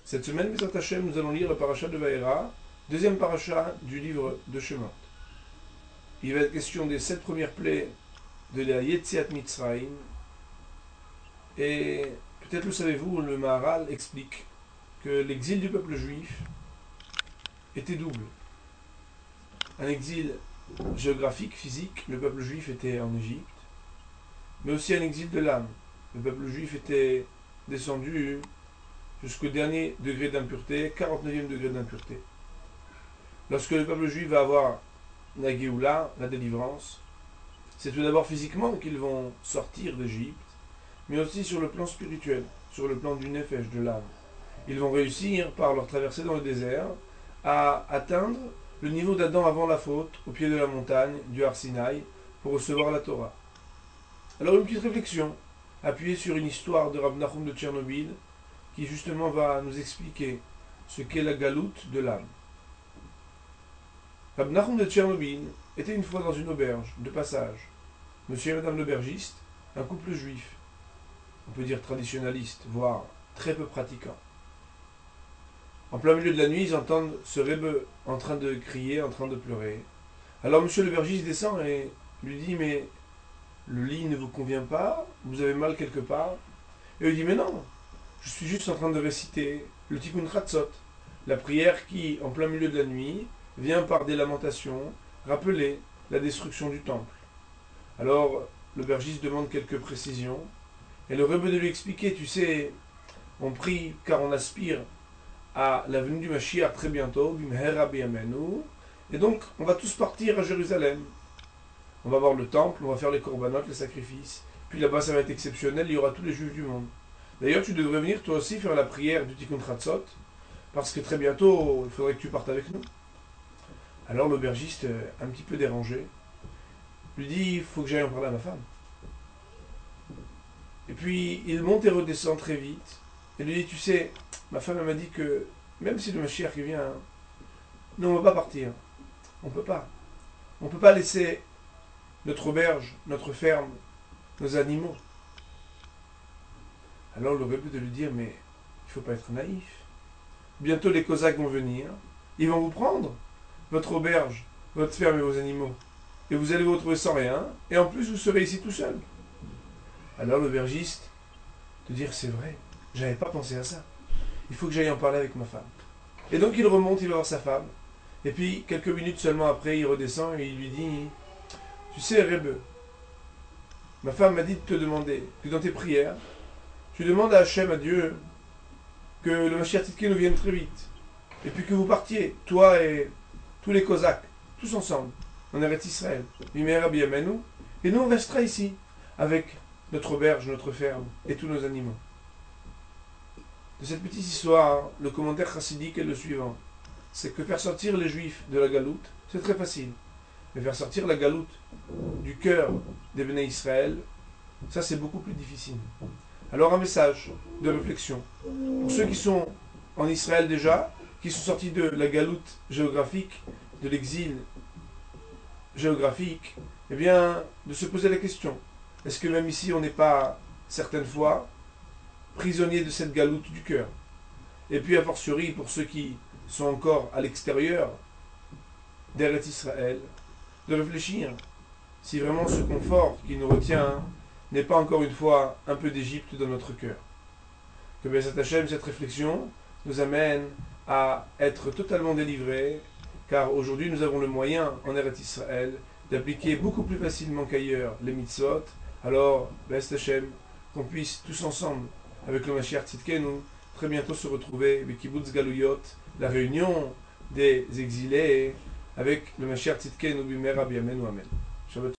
Cette semaine, Bezrat Hashem, nous allons lire la paracha de Vaera, deuxième paracha du livre de Shemot. Il va être question des 7 premières plaies de la Yetziat Mitzrayim. Et peut-être le savez-vous, le Maharal explique que l'exil du peuple juif était double. Un exil géographique, physique, le peuple juif était en Égypte, mais aussi un exil de l'âme. Le peuple juif était descendu jusqu'au dernier degré d'impureté, 49e degré d'impureté. Lorsque le peuple juif va avoir la Géoula, la délivrance, c'est tout d'abord physiquement qu'ils vont sortir d'Égypte, mais aussi sur le plan spirituel, sur le plan du nefesh, de l'âme. Ils vont réussir, par leur traversée dans le désert, à atteindre le niveau d'Adam avant la faute, au pied de la montagne, du Har Sinaï, pour recevoir la Torah. Alors une petite réflexion, appuyée sur une histoire de Rav Nachum de Tchernobyl, qui justement va nous expliquer ce qu'est la galoute de l'âme. Rav Nachum de Tchernobyl était une fois dans une auberge de passage. Monsieur et madame l'aubergiste, un couple juif, on peut dire traditionnaliste, voire très peu pratiquant. En plein milieu de la nuit, ils entendent ce rebbe en train de crier, en train de pleurer. Alors monsieur l'aubergiste descend et lui dit « Mais le lit ne vous convient pas? Vous avez mal quelque part ?» Et il dit « Mais non, je suis juste en train de réciter le Tikkun Chatzot, la prière qui, en plein milieu de la nuit, vient par des lamentations rappeler la destruction du temple. » Alors l'aubergiste demande quelques précisions et le rebbe de lui expliquer « Tu sais, on prie car on aspire à la venue du Mashiach très bientôt, Bimhera B'Yameinu, et donc on va tous partir à Jérusalem. On va voir le temple, on va faire les corbanotes, les sacrifices, puis là-bas ça va être exceptionnel, il y aura tous les juifs du monde. D'ailleurs tu devrais venir toi aussi faire la prière du Tikkun Chatzot, parce que très bientôt il faudrait que tu partes avec nous. » Alors l'aubergiste, un petit peu dérangé, lui dit « Il faut que j'aille en parler à ma femme. » Et puis il monte et redescend très vite, et lui dit « Tu sais, ma femme elle m'a dit que même si le Mashiach vient, nous on ne va pas partir. On ne peut pas. On ne peut pas laisser notre auberge, notre ferme, nos animaux. » Alors le rebbe de lui dire « Mais il ne faut pas être naïf. Bientôt les Cosaques vont venir, ils vont vous prendre votre auberge, votre ferme et vos animaux. Et vous allez vous retrouver sans rien, et en plus vous serez ici tout seul. » Alors l'aubergiste te dire « C'est vrai, j'avais pas pensé à ça. Il faut que j'aille en parler avec ma femme. » Et donc il remonte, il va voir sa femme. Et puis quelques minutes seulement après, il redescend et il lui dit « Tu sais, Rebbe, ma femme m'a dit de te demander que dans tes prières, tu demandes à Hachem, à Dieu, que le Mashiach Tzidkenu vienne très vite. Et puis que vous partiez, toi et tous les Cosaques, tous ensemble, en Eretz Israël, Bimhera B'Yameinu, et nous on restera ici, avec notre auberge, notre ferme et tous nos animaux. » De cette petite histoire, le commentaire chassidique est le suivant. C'est que faire sortir les juifs de la galoute, c'est très facile. Mais faire sortir la galoute du cœur des Béné Israël, ça c'est beaucoup plus difficile. Alors un message de réflexion. Pour ceux qui sont en Israël déjà, qui sont sortis de la galoute géographique, de l'exil géographique, eh bien, de se poser la question. Est-ce que même ici on n'est pas, certaines fois, prisonniers de cette galoute du cœur? Et puis a fortiori pour ceux qui sont encore à l'extérieur d'Eretz Israël, de réfléchir si vraiment ce confort qui nous retient n'est pas encore une fois un peu d'Égypte dans notre cœur. Que Bezrat Hashem, cette réflexion nous amène à être totalement délivrés, car aujourd'hui nous avons le moyen en Eretz Israël d'appliquer beaucoup plus facilement qu'ailleurs les mitzvot. Alors Bezrat Hashem, qu'on puisse tous ensemble avec le Mashiach Tzidkenu très bientôt se retrouver avec Kibbutz Galuyot, la réunion des exilés avec le Mashiach Tzidkenu Bimhera B'Yameinu Amen. Shabbat